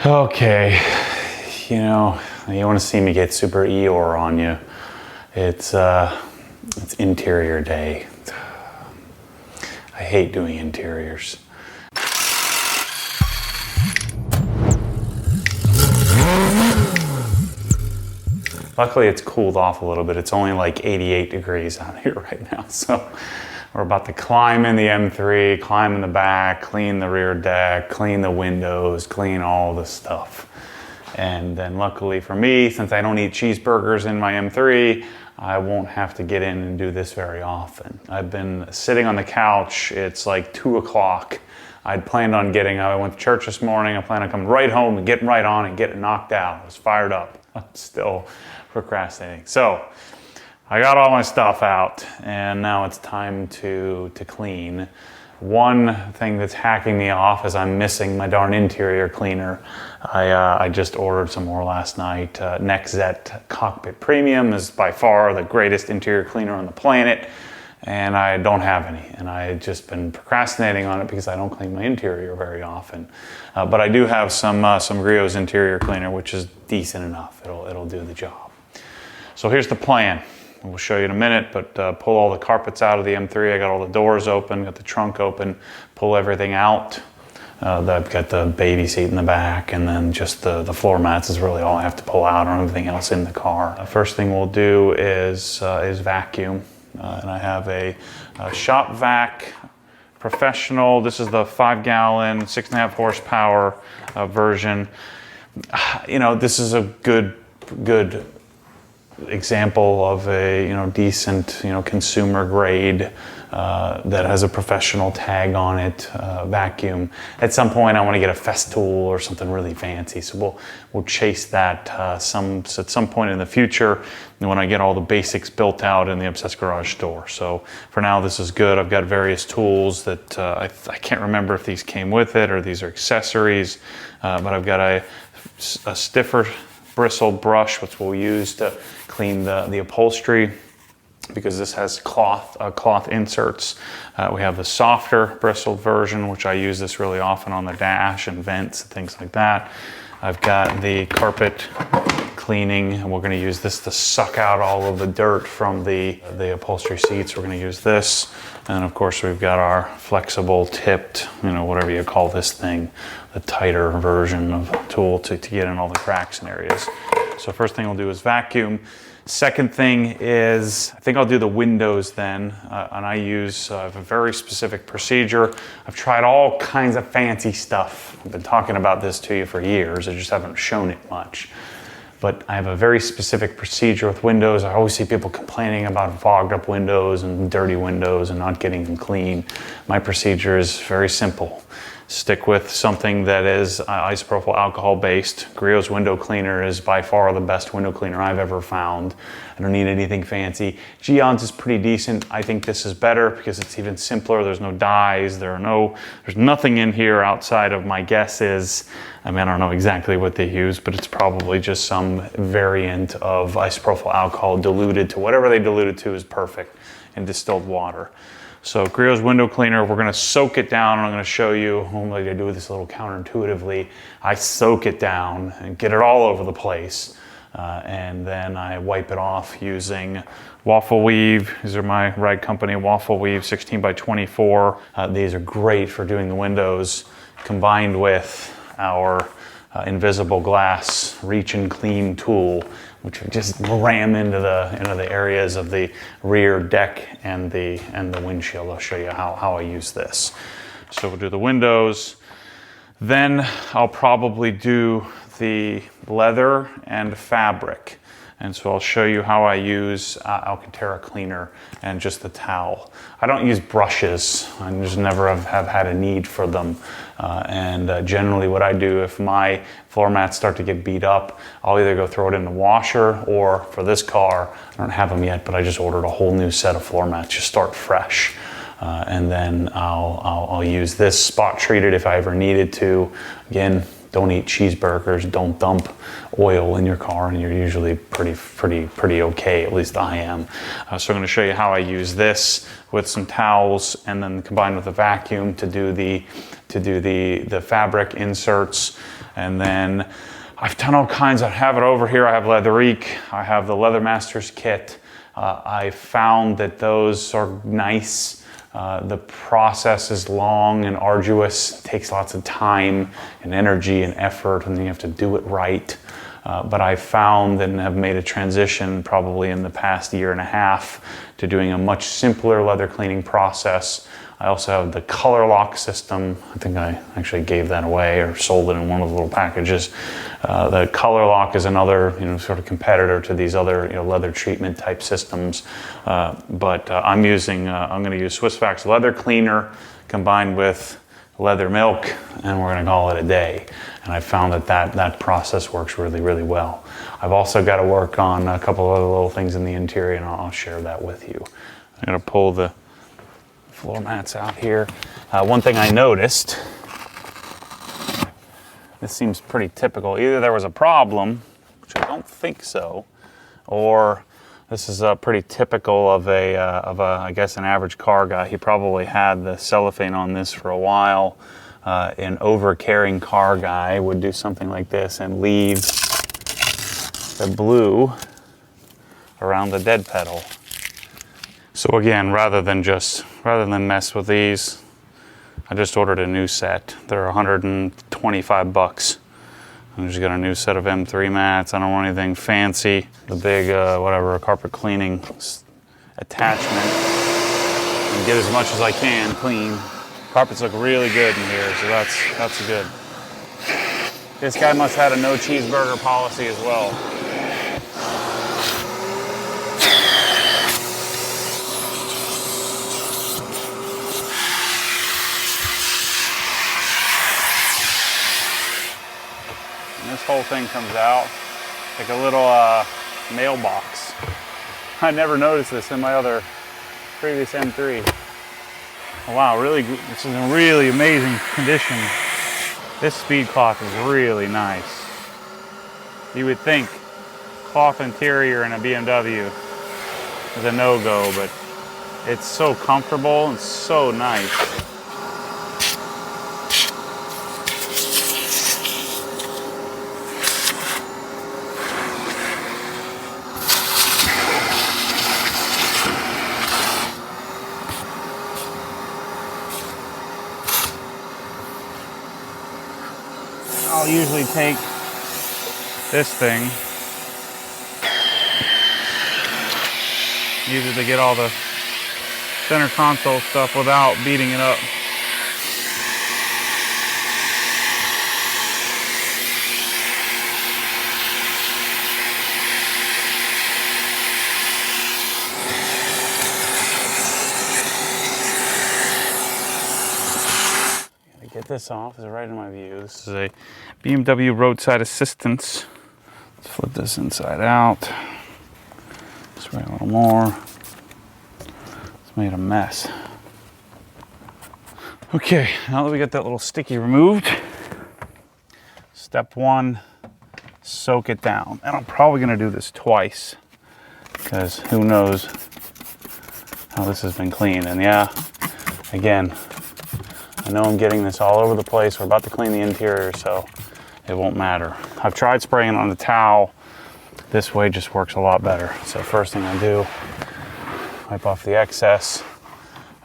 Okay, you want to see me get super Eeyore on you. It's interior day. I hate doing interiors. Luckily it's cooled off a little bit. It's only like 88 degrees out here right now. So we're about to climb in the M3, climb in the back, clean the rear deck, clean the windows, clean all the stuff. And then luckily for me, since I don't eat cheeseburgers in my M3, I won't have to get in and do this very often. I've been sitting on the couch. It's like 2 o'clock. I'd planned on I went to church this morning. I planned on coming right home and getting right on and getting knocked out. I was fired up. I'm still procrastinating. So I got all my stuff out and now it's time to clean. One thing that's hacking me off is I'm missing my darn interior cleaner. I just ordered some more last night. Nextzett Cockpit Premium is by far the greatest interior cleaner on the planet, and I don't have any. And I had just been procrastinating on it because I don't clean my interior very often. But I do have some Griot's interior cleaner, which is decent enough. It'll do the job. So here's the plan. We'll show you in a minute, but pull all the carpets out of the M3. I got all the doors open, got the trunk open, pull everything out. I've got the baby seat in the back, and then just the floor mats is really all I have to pull out, and everything else in the car. First thing we'll do is vacuum. And I have a Shop Vac Professional. This is the 5-gallon, 6.5 horsepower version. This is a good example of a decent consumer grade that has a professional tag on it vacuum. At some point I want to get a Festool or something really fancy, so we'll chase that at some point in the future when I get all the basics built out in the Obsessed Garage store. So for now this is good. I've got various tools that I can't remember if these came with it or these are accessories, but I've got a stiffer bristle brush, which we'll use to clean the upholstery because this has cloth inserts. We have the softer bristled version, which I use this really often on the dash and vents and things like that. I've got the carpet cleaning, and we're going to use this to suck out all of the dirt from the upholstery seats. We're going to use this. And of course we've got our flexible tipped, whatever you call this thing, the tighter version of a tool to get in all the cracks and areas. So first thing we'll do is vacuum. Second thing is, I think I'll do the windows then, and I have a very specific procedure. I've tried all kinds of fancy stuff. I've been talking about this to you for years. I just haven't shown it much. But I have a very specific procedure with windows. I always see people complaining about fogged up windows and dirty windows and not getting them clean. My procedure is very simple. Stick with something that is isopropyl alcohol based. Griot's window cleaner is by far the best window cleaner I've ever found. I don't need anything fancy. Geon's is pretty decent. I think this is better because it's even simpler. There's no dyes. There's nothing in here outside of my guesses. I don't know exactly what they use, but it's probably just some variant of isopropyl alcohol diluted to whatever they diluted to is perfect in distilled water. So Griot's window cleaner, we're going to soak it down, and I'm going to show you, like I do this a little counterintuitively. I soak it down and get it all over the place, and then I wipe it off using Waffle Weave. These are my Rag Company Waffle Weave 16 by 24. These are great for doing the windows, combined with our invisible glass reach and clean tool, which we just ram into the areas of the rear deck and the windshield. I'll show you how I use this. So we'll do the windows. Then I'll probably do the leather and fabric. And so I'll show you how I use Alcantara cleaner and just the towel. I don't use brushes. I just never have had a need for them. Generally what I do, if my floor mats start to get beat up, I'll either go throw it in the washer, or for this car, I don't have them yet, but I just ordered a whole new set of floor mats, just start fresh. And then I'll use this spot treated if I ever needed to. Again, don't eat cheeseburgers, don't dump oil in your car, and you're usually pretty okay. At least I am. So I'm going to show you how I use this with some towels, and then combined with a vacuum to do the fabric inserts. And then I've done all kinds. I have it over here. I have Leatherique. I have the Leather Masters kit. I found that those are nice. The process is long and arduous. It takes lots of time and energy and effort, and you have to do it right. But I found and have made a transition probably in the past year and a half to doing a much simpler leather cleaning process. I also have the color lock system. I think I actually gave that away or sold it in one of the little packages. The color lock is another, sort of competitor to these other, leather treatment type systems. But I'm going to use Swissvax leather cleaner combined with leather milk, and we're going to call it a day. And I found that process works really, really well. I've also got to work on a couple of other little things in the interior, and I'll share that with you. I'm going to pull the floor mats out here. One thing I noticed, this seems pretty typical. Either there was a problem, which I don't think so, or this is pretty typical of I guess, an average car guy. He probably had the cellophane on this for a while. An over-caring car guy would do something like this and leave the blue around the dead pedal. So again, rather than mess with these, I just ordered a new set. They're 125 bucks. I just got a new set of M3 mats. I don't want anything fancy. The big, carpet cleaning attachment. And get as much as I can clean. Carpets look really good in here, so that's good. This guy must have had a no cheeseburger policy as well. This whole thing comes out like a little mailbox. I never noticed this in my other previous M3. Oh, wow, really, this is in really amazing condition. This speed cloth is really nice. You would think cloth interior in a BMW is a no-go, but it's so comfortable and so nice. I'll usually take this thing, use it to get all the center console stuff without beating it up. Get this off, is right in my view. This is a BMW roadside assistance. Let's flip this inside out. Spray a little more. It's made a mess. Okay, now that we got that little sticky removed, step one, soak it down. And I'm probably gonna do this twice because who knows how this has been cleaned. And yeah, again, I know I'm getting this all over the place. We're about to clean the interior, so it won't matter. I've tried spraying it on the towel. This way just works a lot better. So first thing I do, wipe off the excess.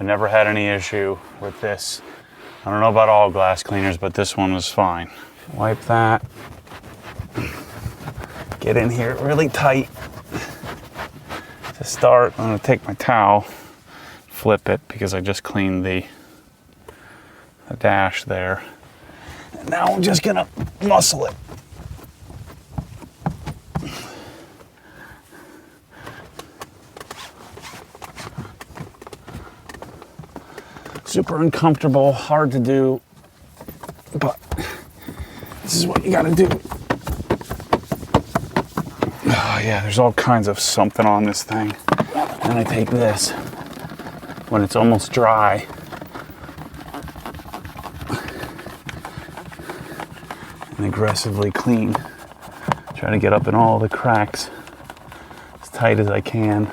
I never had any issue with this. I don't know about all glass cleaners, but this one was fine. Wipe that. Get in here really tight. To start, I'm gonna take my towel, flip it, because I just cleaned the dash there. And now I'm just gonna muscle it. Super uncomfortable, hard to do, but this is what you gotta do. Oh yeah, there's all kinds of something on this thing. And I take this when it's almost dry. And aggressively clean. Try to get up in all the cracks as tight as I can.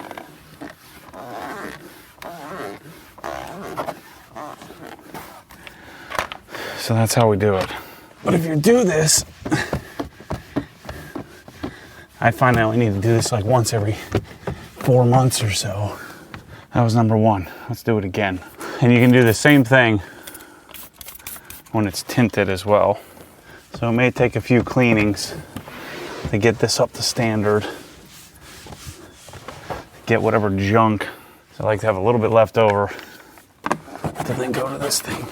So that's how we do it. But if you do this, I find I only need to do this like once every 4 months or so. That was number one. Let's do it again. And you can do the same thing when it's tinted as well. So it may take a few cleanings to get this up to standard. Get whatever junk. So I like to have a little bit left over to then go to this thing.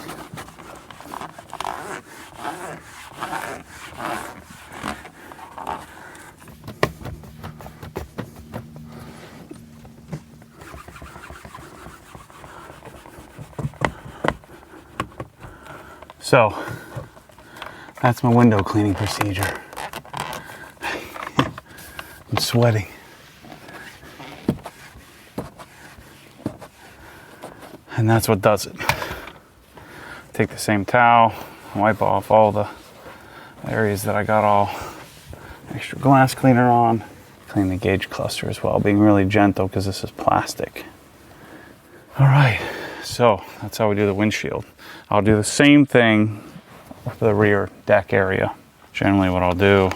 So that's my window cleaning procedure. I'm sweating. And that's what does it. Take the same towel, wipe off all the areas that I got all extra glass cleaner on. Clean the gauge cluster as well, being really gentle because this is plastic. All right, so that's how we do the windshield. I'll do the same thing for the rear deck area. Generally what I'll do,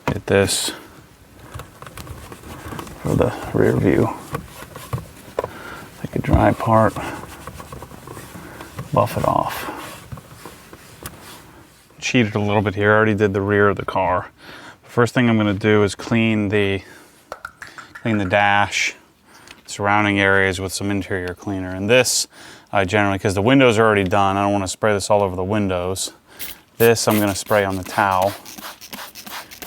get this for the rear view. Take a dry part, buff it off. Cheated a little bit here, I already did the rear of the car. The first thing I'm gonna do is clean the dash, surrounding areas with some interior cleaner. And this, generally, because the windows are already done, I don't want to spray this all over the windows. This I'm going to spray on the towel.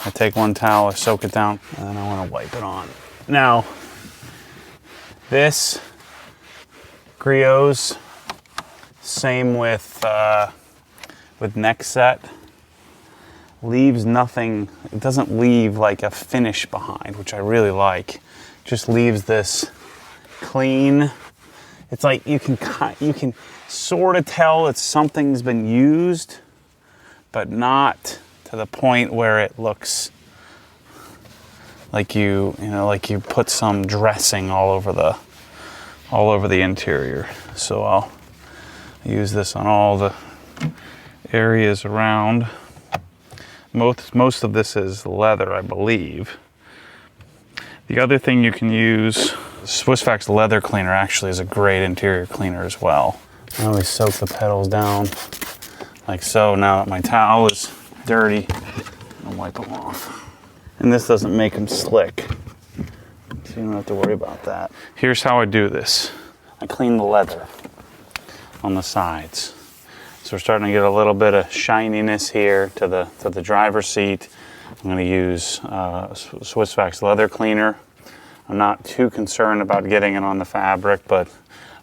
I take one towel, I soak it down, and then I want to wipe it on. Now, this Griot's, same with neck set, leaves nothing. It doesn't leave like a finish behind, which I really like. Just leaves this clean. It's like you can sort of tell that something's been used, but not to the point where it looks like you put some dressing all over the interior. So I'll use this on all the areas around. Most of this is leather, I believe. The other thing you can use, Swissvax leather cleaner actually is a great interior cleaner as well. I always soak the pedals down like so. Now that my towel is dirty, I'll wipe them off. And this doesn't make them slick, so you don't have to worry about that. Here's how I do this. I clean the leather on the sides. So we're starting to get a little bit of shininess here to the driver's seat. I'm going to use Swissvax leather cleaner. I'm not too concerned about getting it on the fabric, but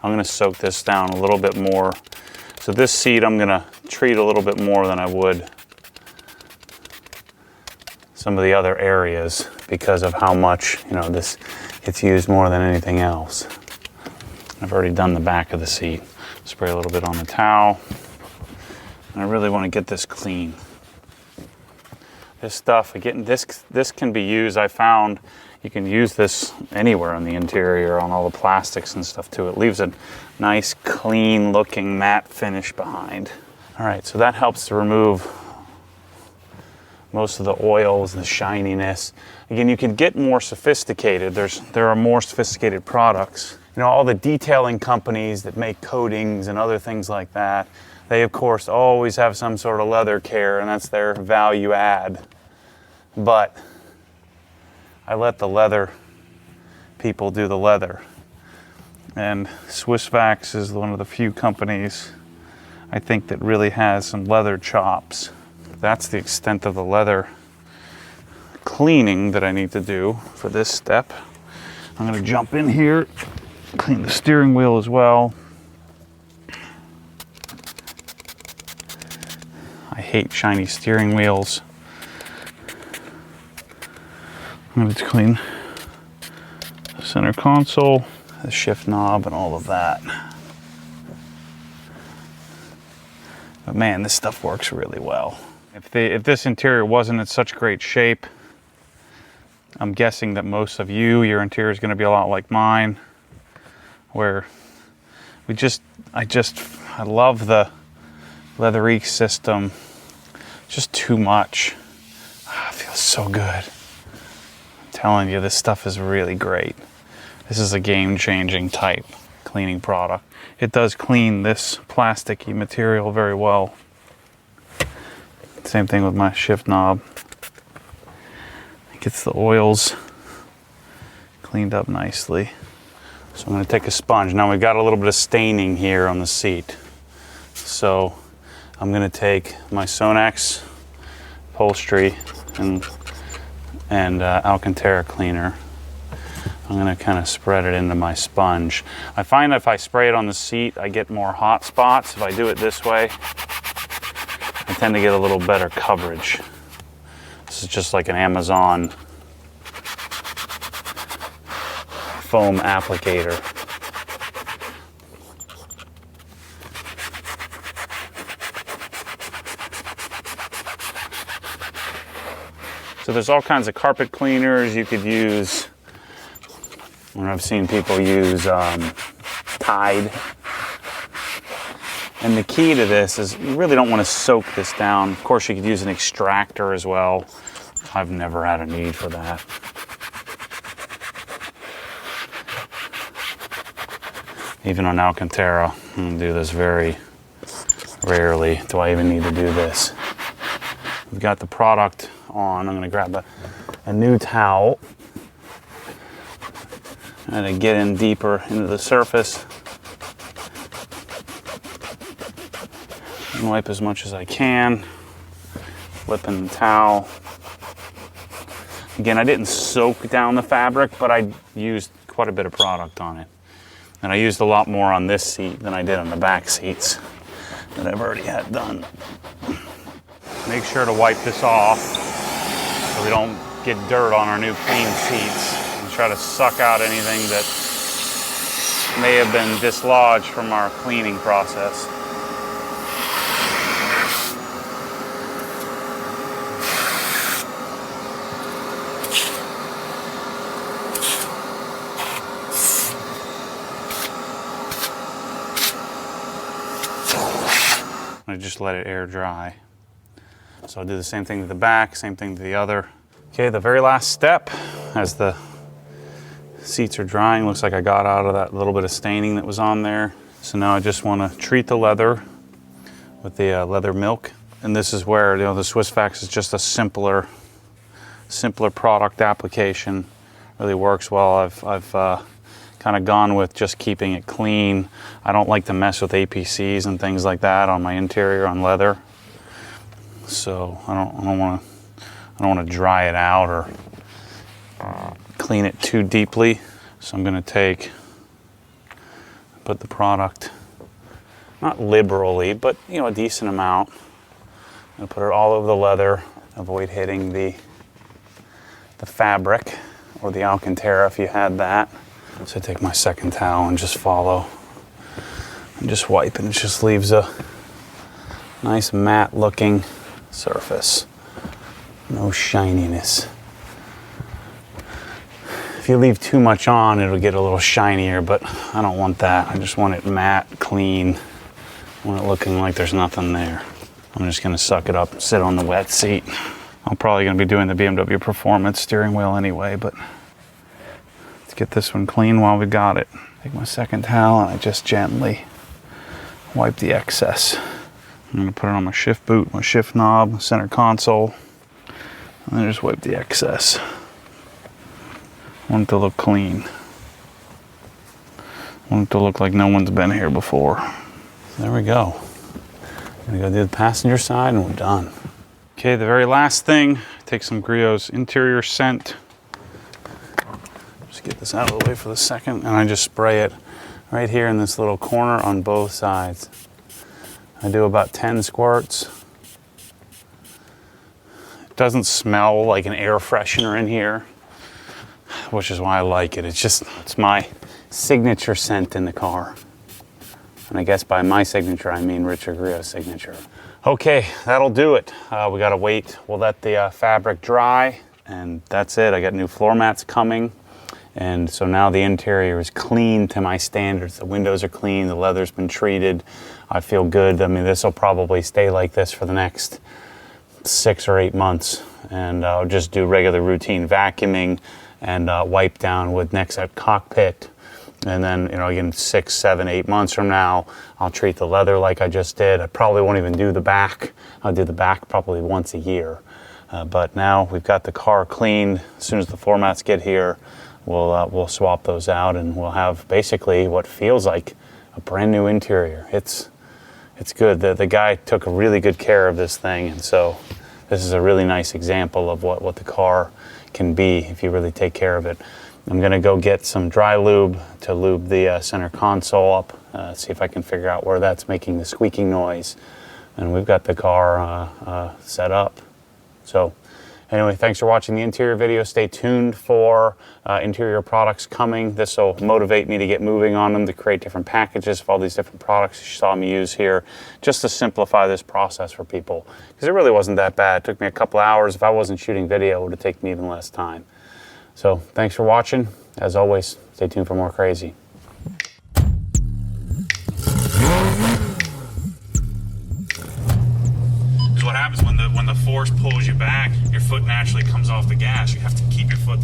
I'm going to soak this down a little bit more. So this seat I'm going to treat a little bit more than I would some of the other areas because of how much, this gets used more than anything else. I've already done the back of the seat. Spray a little bit on the towel. And I really want to get this clean. This stuff, again, this can be used. I found you can use this anywhere on the interior, on all the plastics and stuff too. It leaves a nice, clean looking matte finish behind. All right, so that helps to remove most of the oils, the shininess. Again, you can get more sophisticated. There are more sophisticated products. All the detailing companies that make coatings and other things like that, they of course always have some sort of leather care, and that's their value add. But I let the leather people do the leather. And Swissvax is one of the few companies I think that really has some leather chops. That's the extent of the leather cleaning that I need to do for this step. I'm going to jump in here, clean the steering wheel as well. I hate shiny steering wheels. I'm going to clean the center console, the shift knob, and all of that. But man, this stuff works really well. If this interior wasn't in such great shape, I'm guessing that most of your interior is going to be a lot like mine, where I love the Leathery system. Just too much. It feels so good. I'm telling you, this stuff is really great. This is a game-changing type cleaning product. It does clean this plasticky material very well. Same thing with my shift knob. It gets the oils cleaned up nicely. So I'm going to take a sponge. Now we've got a little bit of staining here on the seat. So I'm going to take my Sonax upholstery and Alcantara cleaner. I'm going to kind of spread it into my sponge. I find that if I spray it on the seat, I get more hot spots. If I do it this way, I tend to get a little better coverage. This is just like an Amazon foam applicator. So there's all kinds of carpet cleaners you could use. And I've seen people use Tide. And the key to this is you really don't want to soak this down. Of course, you could use an extractor as well. I've never had a need for that. Even on Alcantara, I'm going to do this very rarely. Do I even need to do this? We've got the product on. I'm going to grab a new towel and to get in deeper into the surface and wipe as much as I can, flipping the towel. Again, I didn't soak down the fabric, but I used quite a bit of product on it. And I used a lot more on this seat than I did on the back seats that I've already had done. Make sure to wipe this off so we don't get dirt on our new clean seats, and try to suck out anything that may have been dislodged from our cleaning process. I just let it air dry. So I'll do the same thing to the back, same thing to the other. Okay, the very last step, as the seats are drying, looks like I got out of that little bit of staining that was on there. So now I just want to treat the leather with the leather milk. And this is where, the Swiss Vax is just a simpler product application. Really works well. I've kind of gone with just keeping it clean. I don't like to mess with APCs and things like that on my interior on leather. So I don't want to dry it out or clean it too deeply. So I'm going to put the product, not liberally, but a decent amount. I'm going to put it all over the leather. Avoid hitting the fabric or the Alcantara if you had that. So I take my second towel and just follow and just wipe, and it just leaves a nice matte looking surface. No shininess. If you leave too much on, it'll get a little shinier, but I don't want that. I just want it matte, clean. I want it looking like there's nothing there. I'm just gonna suck it up and sit on the wet seat. I'm probably gonna be doing the BMW Performance steering wheel anyway, but let's get this one clean while we got it. Take my second towel and I just gently wipe the excess. I'm gonna put it on my shift boot, my shift knob, center console, and then just wipe the excess. I want it to look clean. I want it to look like no one's been here before. So there we go. I'm gonna go do the passenger side and we're done. Okay, the very last thing, take some Griot's interior scent. Just get this out of the way for the second, and I just spray it right here in this little corner on both sides. I do about 10 squirts. It doesn't smell like an air freshener in here, which is why I like it. It's my signature scent in the car. And I guess by my signature, I mean Richard Griot's signature. Okay, that'll do it. We gotta wait. We'll let the fabric dry, and that's it. I got new floor mats coming, and so now the interior is clean to my standards. The windows are clean, the leather's been treated. I feel good. I mean, this will probably stay like this for the next 6 or 8 months, and I'll just do regular routine vacuuming and wipe down with Nexet Cockpit. And then, you know, again, 6, 7, 8 months from now, I'll treat the leather like I just did. I probably won't even do the back. I'll do the back probably once a year. But now we've got the car cleaned. As soon as the floor mats get here, we'll swap those out, and we'll have basically what feels like a brand new interior. It's good. The guy took really good care of this thing, and so this is a really nice example of what the car can be if you really take care of it. I'm gonna go get some dry lube to lube the center console up, see if I can figure out where that's making the squeaking noise. And we've got the car set up. So anyway, thanks for watching the interior video. Stay tuned for interior products coming. This will motivate me to get moving on them, to create different packages of all these different products you saw me use here, just to simplify this process for people. Because it really wasn't that bad. It took me a couple hours. If I wasn't shooting video, it would have taken me even less time. So thanks for watching. As always, stay tuned for more crazy. What happens when the force pulls you back, your foot naturally comes off the gas. You have to keep your foot